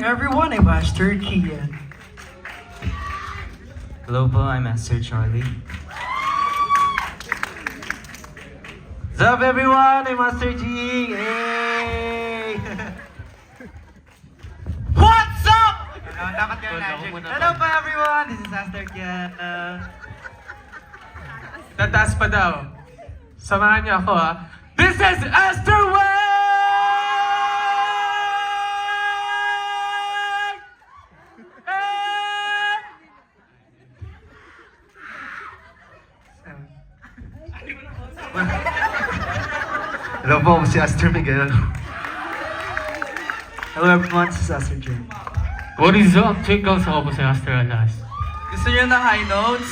everyone, I'm Master Kian. Hello po, I'm Master Charlie. What's up everyone, I'm Master G. Hey! What's up? Dapat kayo Hello po everyone, this is Master Kian. Tataas pa daw. Samahan niyo ako ha. This is Esther Way! Hello po, si Aster Miguel. Hello everyone, this is Aster J. What is up, chicos? Ako po si Esther Alas. Gusto niyo ng high notes?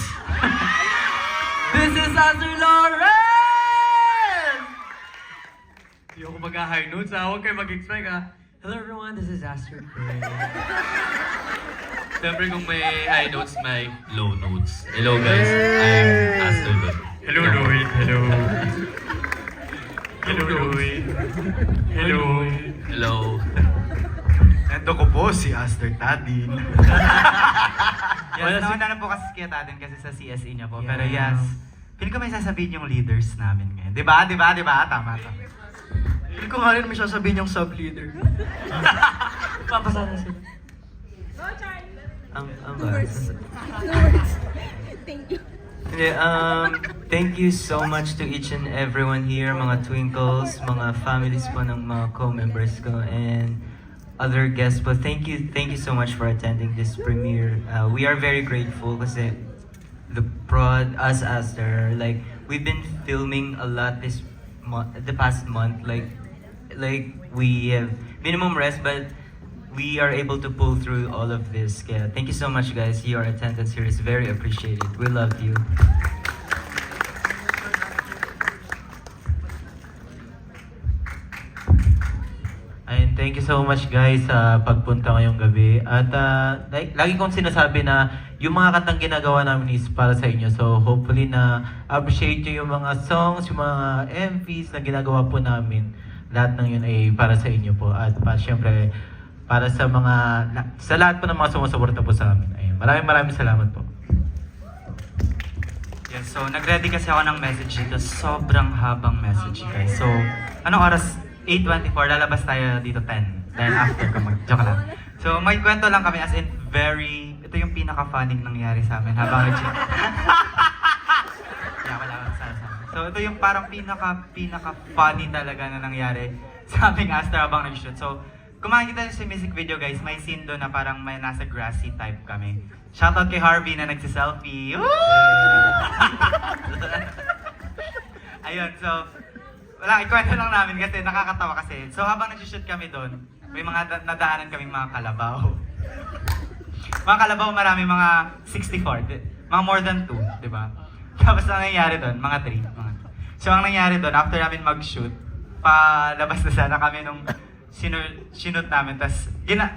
This is Aster Lawrence! Hindi ako mag-high notes ha, huwag kayo mag-expect ha. Hello everyone, this is Aster Gray. Siyempre kung may high notes, may low notes. Hello guys, I'm Astor Lloyd. Hello, Lloyd. Hello. Hello, Lloyd. Hello. Hello. Ito ko po, si Aster Tadin. Yes, nauna na po kasi kaya Tadin kasi sa CSE niya po. Pero yes, feeling ko may sasabihin yung leaders namin ngayon. Diba? Tama. Hindi ko nga rin may sasabihin yung sub-leader. Papasana sila. Thank you. Thank you so much to each and everyone here, mga twinkles, mga families po ng mga co-members ko, and other guests po. Thank you so much for attending this premiere. We are very grateful kasi the prod, us as there, like, we've been filming a lot the past month, like we have minimum rest, but we are able to pull through all of this. Kaya thank you so much guys. Your attendance here is very appreciated. We love you. Ayun, thank you so much guys sa pagpunta ngayong gabi. At lagi kong sinasabi na yung mga kantang ginagawa namin is para sa inyo. So hopefully na appreciate nyo yung mga songs, yung mga MVs na ginagawa po namin. Lahat ng yun ay para sa inyo po. At syempre, para sa lahat po ng mga sumusuporta po sa amin. Ayun, maraming salamat po. Yes, so nag-ready kasi ako ng message dito. Sobrang habang message guys. So, anong oras? 8:24, lalabas tayo dito 10. Then after ko joke lang. So, may kwento lang kami as in ito yung pinaka-funny nangyari sa amin habang nag-check. So, ito yung parang pinaka-funny talaga na nangyari sa aming Astor habang nag-shoot. So, kung makikita nyo sa music video guys, may scene doon na parang may nasa grassy type kami. Shoutout kay Harvey na nagsiselfie. Ayun, so, ikwento lang namin kasi nakakatawa kasi. So, habang nag-shoot kami doon, may mga nadaanan kaming mga kalabaw. Mga kalabaw, marami mga 64, mga more than 2, di ba? Tapos ang nangyari doon, mga 3. So, ang nangyari doon, after namin mag-shoot, palabas na sana kami nung sinut namin. Tapos,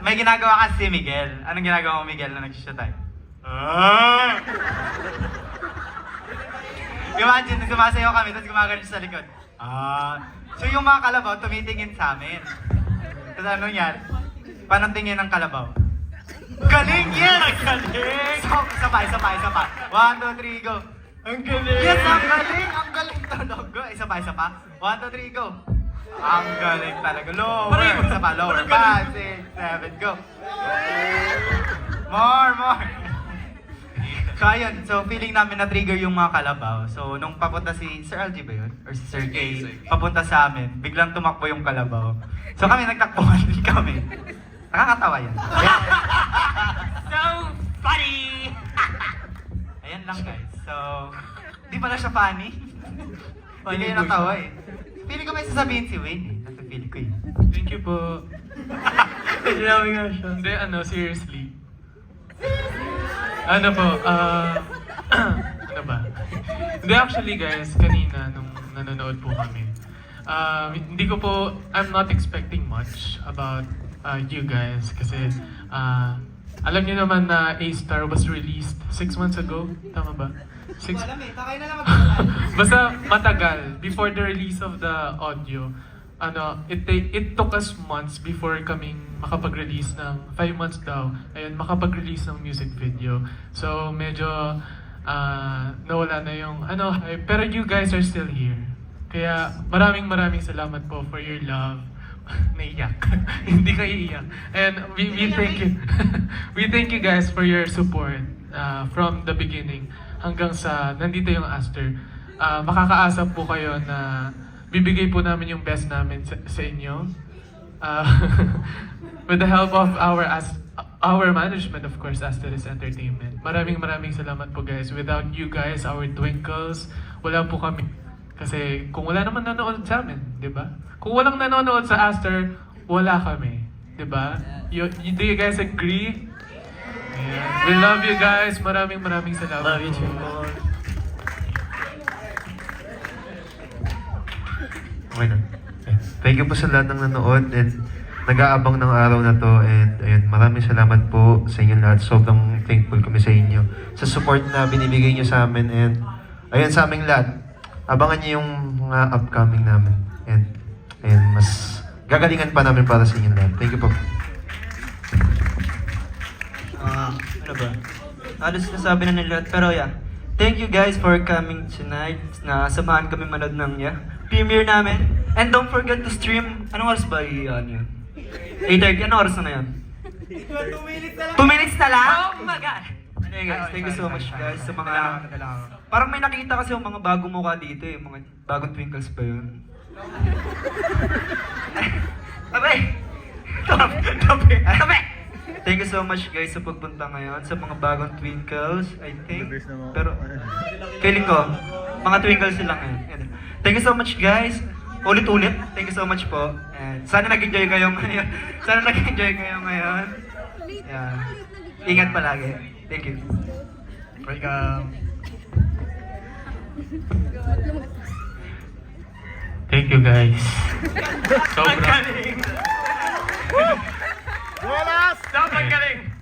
may ginagawa kasi si Miguel. Anong ginagawa mo, Miguel, na nag-shoot tayo? Imagine, sumasayaw kami, tapos gumagano sa likod. So, yung mga kalabaw, tumitingin sa amin. Tapos ano yan? Paano tingin ng kalabaw? Galing! Yes! Galing! So, isa pa. 1, 2, 3, go! Ang galing! Yes, ang galing! Ang galing tunog! Go! Isa pa. 1, 2, 3, go! Ang galing talaga. Lower! Isa pa, lower. 5, 6, 7, go! More! So ayun, so feeling namin na-trigger yung mga kalabaw. So nung papunta si Sir LG ba yun? Or si Sir K papunta sa amin, biglang tumakbo yung kalabaw. So kami nagtakbuhan din kami. Nakakatawa yan. So funny! Ayan lang guys. So, di pala siya funny. Hindi kayo natawa eh. Feeling ko may sasabihin si Wayne eh. Kasi feeling ko yun. Thank you po. Sinabi nga siya. Hindi, seriously. Ano po, ano ba? Hindi, actually guys, kanina nung nanonood po kami, hindi ko po, I'm not expecting much about you guys kasi alam niyo naman na A-Star was released 6 months ago, tama ba? Alam eh, takay na lang Basta matagal, before the release of the audio, it took us months before kaming makapag-release ng 5 months daw. Ayun, makapag-release ng music video. So medyo nawala na yung hype. Pero you guys are still here. Kaya maraming salamat po for your love. Naiyak. Hindi ka iiyak. And we thank you. We thank you guys for your support from the beginning hanggang sa nandito yung Aster. Makakaasa po kayo na bibigay po namin yung best namin sa inyo. With the help of our management, of course, Asteris Entertainment. Maraming salamat po guys. Without you guys, our Twinkles, wala po kami. Kasi kung wala naman nanonood sa amin, di ba? Kung walang nanonood sa Aster, wala kami. Di ba? Do you guys agree? Ayan. We love you guys. Maraming salamat. Love you po. too. Okay na. Thank you po sa lahat ng nanood and nag-aabang ng araw na to and ayun, maraming salamat po sa inyo lahat. Sobrang thankful kami sa inyo sa support na binibigay niyo sa amin and ayun sa aming lahat. Abangan niyo yung mga upcoming namin and ayun, mas gagalingan pa namin para sa inyo lahat. Thank you po. Ano ba? Halos nasabi na nila. Pero yeah, thank you guys for coming tonight. Samahan kami manood ng premiere namin. And don't forget to stream. Anong oras ba yun? 8:30. Anong oras na yun? 2 minutes na lang? Oh my God! Hey guys, thank you so much guys sa mga... Parang may nakita kasi yung mga bagong mukha dito yung mga bagong Twinkles pa yun. Tabi! Tabi! Thank you so much guys sa pagpunta ngayon sa mga bagong Twinkles, I think. Pero, feeling ko, mga Twinkles lang ngayon. Thank you so much guys. Ulit-ulit, thank you so much po. And sana nag-enjoy kayo ngayon. Yeah. Ingat palagi. Thank you. Welcome. Thank you guys. Sobrang galing!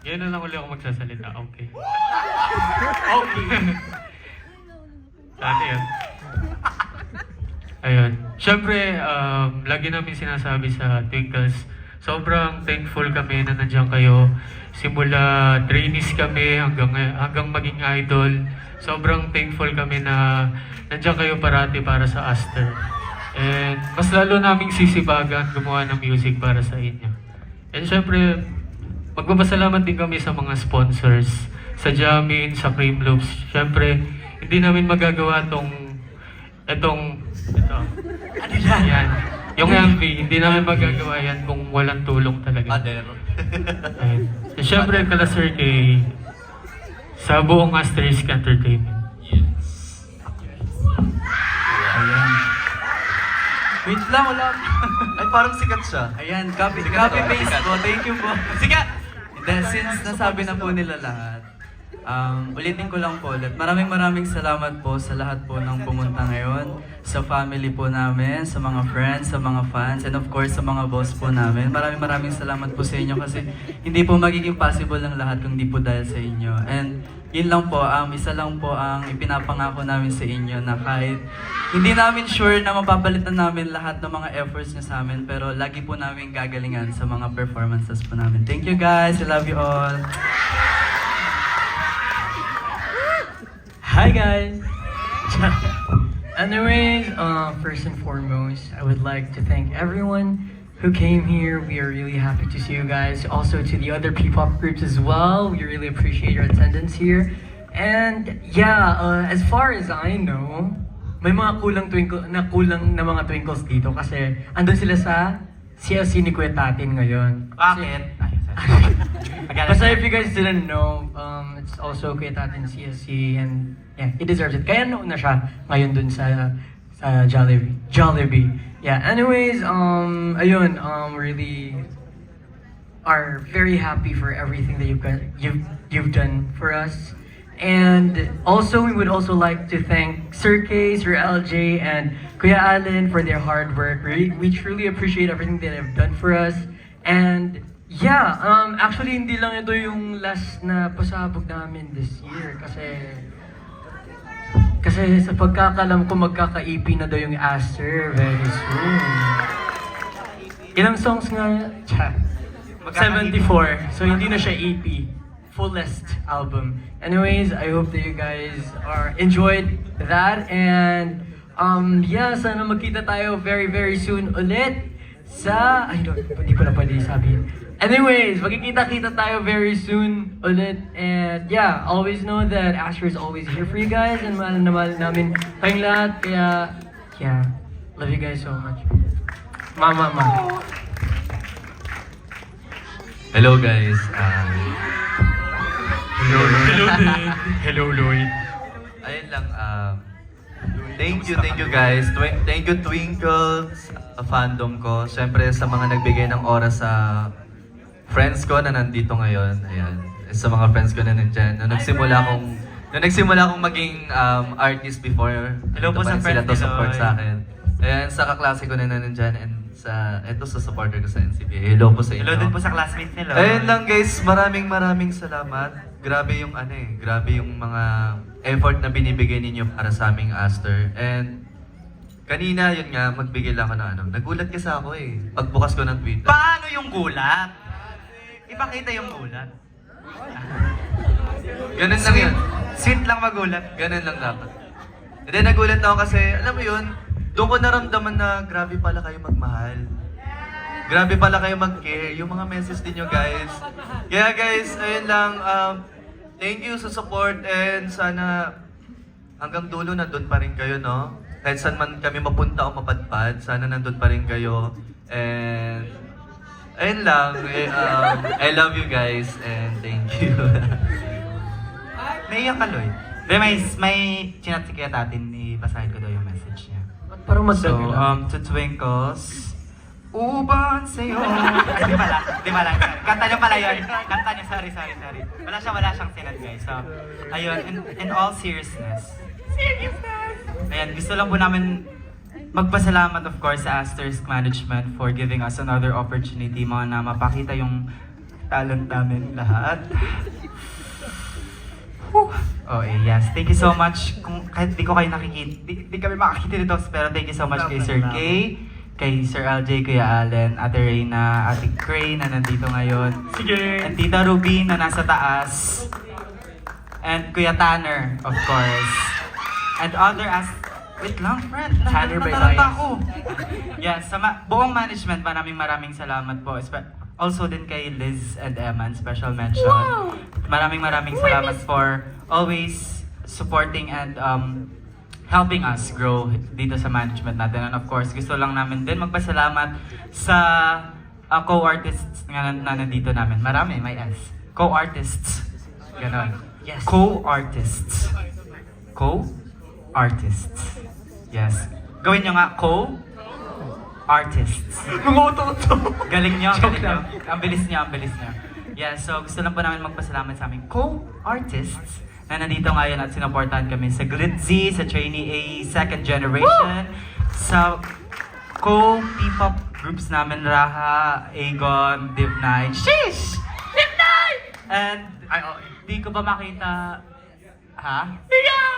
Yan na lang uli ako magsasalita. Okay. Ano yan? Ayun. Siyempre, lagi namin sinasabi sa Twinkles, sobrang thankful kami na nandiyan kayo. Simula trainees kami hanggang maging idol. Sobrang thankful kami na nandiyan kayo parati para sa Aster. And mas lalo naming sisibagan gumawa ng music para sa inyo. And syempre, magpapasalamat din kami sa mga sponsors, sa Jamin, sa Cream Loops. Syempre, hindi namin magagawa ito. Yan. Yung MV, hindi namin magagawa yan kung walang tulong talaga. Ayun. And syempre, kala Sir Kay, sa buong Asterisk Entertainment. Ayan. Wait lang, wala. Ay, parang sikat siya. Ayan, copy paste po. Thank you po. Sikat! Then, since nasabi na po nila lahat, ulitin ko lang po ulit. Maraming salamat po sa lahat po ng pumunta ngayon. Sa family po namin, sa mga friends, sa mga fans, and of course sa mga boss po namin. Maraming salamat po sa inyo kasi hindi po magiging possible ng lahat kung di po dahil sa inyo. And yun lang po, isa lang po ang ipinapangako namin sa inyo na kahit hindi namin sure na mapapalitan namin lahat ng mga efforts niyo sa amin, pero lagi po namin gagalingan sa mga performances po namin. Thank you guys, I love you all. Hi guys! Anyways, first and foremost, I would like to thank everyone who came here. We are really happy to see you guys. Also to the other P-pop groups as well. We really appreciate your attendance here. And yeah, as far as I know, may mga kulang na mga Twinkles dito kasi andun sila sa CLC ni Kuya Tatin ngayon. Bakit? Basta if you guys didn't know, it's also Kuya Tatin CSC and yeah, he deserves it. Kaya noon na siya ngayon dun sa Jollibee. Yeah, anyways, ayun, really are very happy for everything that you've done for us. And also, we would also like to thank Sir K, Sir LJ, and Kuya Allen for their hard work. We truly appreciate everything that they've done for us. And yeah, actually hindi lang ito yung last na pasabog namin this year kasi sa pagkakalam ko magkaka-EP na daw yung Aster very soon. Ilang songs nga? Cha. 74. So hindi na siya EP. Fullest album. Anyways, I hope that you guys are enjoyed that, and yeah, sana magkita tayo very very soon ulit sa hindi ko na pwede sabihin. Anyways, magkikita-kita tayo very soon ulit, and yeah, always know that Asher is always here for you guys, and mahal na mahal namin kayong lahat, kaya yeah, love you guys so much. Mama. Hello guys. Hello, Lloyd. Ayun lang, thank you guys. Thank you Twinkles, fandom ko. Siyempre sa mga nagbigay ng oras sa friends ko na nandito ngayon. Ayan. Sa mga friends ko na nandyan. Nung nagsimula akong maging artist before, Hello po nandito pa sa rin friends sila to ni support Lloyd. sa akin. Ayan, sa kaklase ko na nandyan and ito sa supporter ko sa NCBA. Hello po sa inyo. Hello din po sa classmate nila. Ayun lang guys, maraming salamat. Grabe yung grabe yung mga effort na binibigay ninyo para sa aming Aster. And kanina yun nga, magbigay lang ako ng nagulat kasi ako pagbukas ko ng Twitter. Paano yung gulat? Ipakita yung gulat. Ganun lang yun. Sweet lang magulat. Ganun lang dapat. And then nagulat ako kasi, alam mo yun, doon ko naramdaman na grabe pala kayo magmahal. Grabe pala kayo mag-care. Yung mga message din nyo guys. Kaya guys, ayun lang. Thank you sa support and sana hanggang dulo nandun pa rin kayo, no? Kahit saan man kami mapunta o mapadpad, sana nandun pa rin kayo. And ayun lang. I love you guys and thank you. Naiyak ka, Lloyd. May chinat si Kuya Tatin, ibasahin ko daw yung message niya. Parang So, magdagdag. to Twinkles, uban sa'yo. Ay, di pala. Kanta niya pala yun. Kanta niya, sorry. Wala siyang sinad, guys. So, ayun, in all seriousness. Ayan, gusto lang po namin magpasalamat, of course, sa Asterisk Management for giving us another opportunity, mga na mapakita yung talent namin lahat. Okay, yes. Thank you so much. Kung kahit di ko kayo nakikita, di kami makakita dito, pero thank you so much kay Sir Kay, kay Sir LJ, Kuya Allen, Ate Reyna, Ate Cray na nandito ngayon. Sige. And Tita Ruby na nasa taas. And Kuya Tanner, of course. And other wait lang, friend. Tanner by Nataranta bias. ako. Yes, sa buong management, maraming salamat po. Also din kay Liz and Eman, special mention. Maraming salamat for always supporting and helping us grow dito sa management natin. And of course, gusto lang namin din magpasalamat sa co-artists na nandito namin. Marami, may S. Co-artists. Ganon. Yes. Co-artists. Co-artists. Yes. Gawin nyo nga, co-artists. Galing nyo. Ang bilis nyo. Yeah, so gusto lang po namin magpasalamat sa aming co-artists na nandito ngayon at sinuportahan kami sa Glitzy, sa Trainee A second generation, sa co-P-pop groups namin, Raha, Aegon, Div9. Sheesh! Div9! And, di ko ba makita,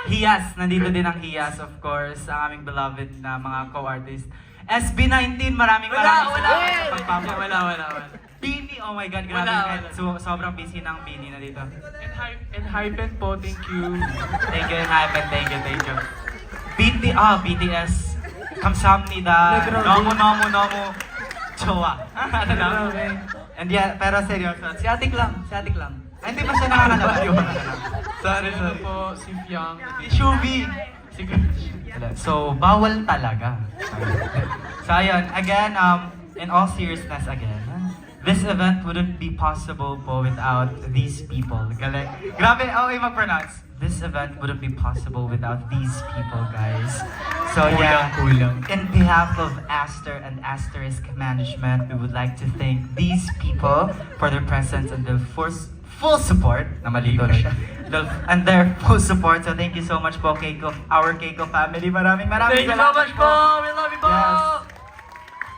Hiyas! Nandito din ang Hiyas, of course, ang aming beloved na mga co-artists. SB19, maraming salamat sa pagpapa. Wala. Bini, oh my God, grabe. So, sobrang busy ng Bini na dito. And Hypen po, thank you. Thank you, Hypen. Thank you. BTS. Kamsahamnida. Nomo. Chowa. Ano lang? And yeah, pero seryoso. Si Atik lang. Ay, hindi pa siya nakakalabas. Sorry po, si Fiang. Si Shubi. So, bawal talaga. So, ayun, again, in all seriousness again, this event wouldn't be possible po without these people. Galing. Grabe, okay mag-pronounce. This event wouldn't be possible without these people, guys. So, yeah, in behalf of Aster and Asterisk Management, we would like to thank these people for their presence and their full support. Namalito na siya. And their full support. So thank you so much po, Keiko, our Keiko family. Maraming Thank you so much po! We love you po! Yes.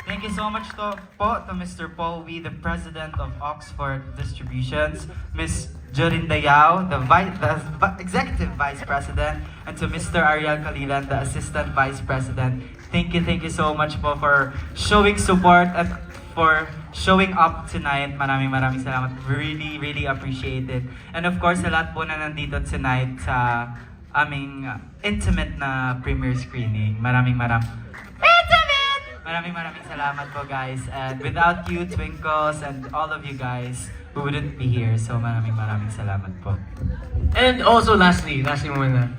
Thank you so much to Mr. Paul Wee, the President of Oxford Distributions, Ms. Jorin Dayao, the Executive Vice President, and to Mr. Ariel Kalilan, the Assistant Vice President. thank you so much po for showing support at for showing up tonight. Maraming salamat. Really appreciate it. And of course, sa lahat po na nandito tonight sa aming intimate na premiere screening. Maraming salamat po, guys. And without you, Twinkles, and all of you guys, we wouldn't be here. So maraming salamat po. And also, lastly muna,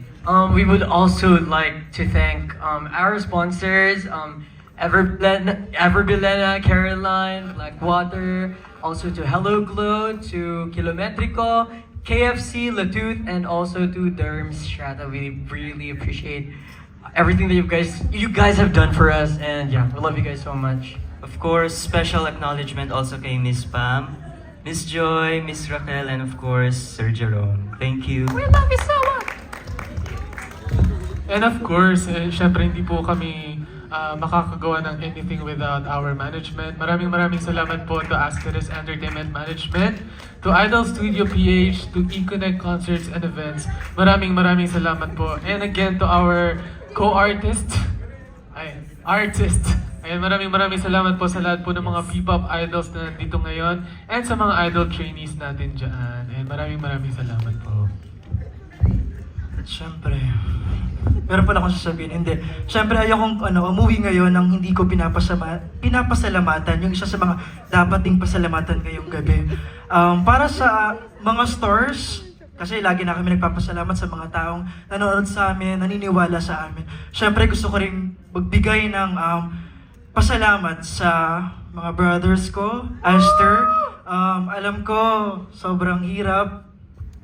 we would also like to thank our sponsors, Everbilena, Caroline, Blackwater, also to Hello Glow, to Kilometrico, KFC, Latooth, and also to Derms Strata. We really appreciate everything that you guys have done for us, and yeah, we love you guys so much. Of course, special acknowledgement also kay Miss Pam, Miss Joy, Miss Raquel, and of course, Sir Jerome. Thank you. And of course, syempre hindi po kami makakagawa ng anything without our management. Maraming salamat po to Asterisk Entertainment Management, to Idol Studio PH, to E-Connect Concerts and Events. Maraming salamat po. And again, to our co-artist, artist. Ayan, maraming salamat po sa lahat po ng mga P-pop idols na nandito ngayon and sa mga idol trainees natin dyan. And maraming salamat po. Siyempre, meron pala akong sasabihin. Hindi. Siyempre, ayokong umuwi ngayon nang hindi ko pinapasalamatan yung isa sa mga dapat ding pasalamatan ngayong gabi. Para sa mga stores, kasi lagi na kami nagpapasalamat sa mga taong nanonood sa amin, naniniwala sa amin. Siyempre, gusto ko rin magbigay ng pasalamat sa mga brothers ko, Aster. Alam ko, sobrang hirap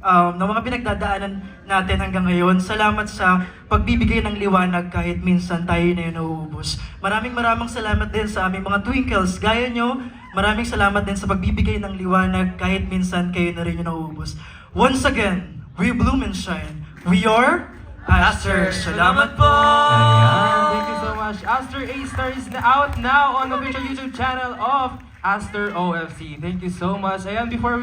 ng mga pinagdadaanan natin hanggang ngayon. Salamat sa pagbibigay ng liwanag kahit minsan tayo na yun nauubos. Maraming salamat din sa aming mga Twinkles. Gaya nyo, maraming salamat din sa pagbibigay ng liwanag kahit minsan kayo na rin yung nauubos. Once again, we bloom and shine. We are Aster. Salamat po! Thank you so much. Aster A-Star is out now on the official YouTube channel of Aster OFC. Thank you so much. And before we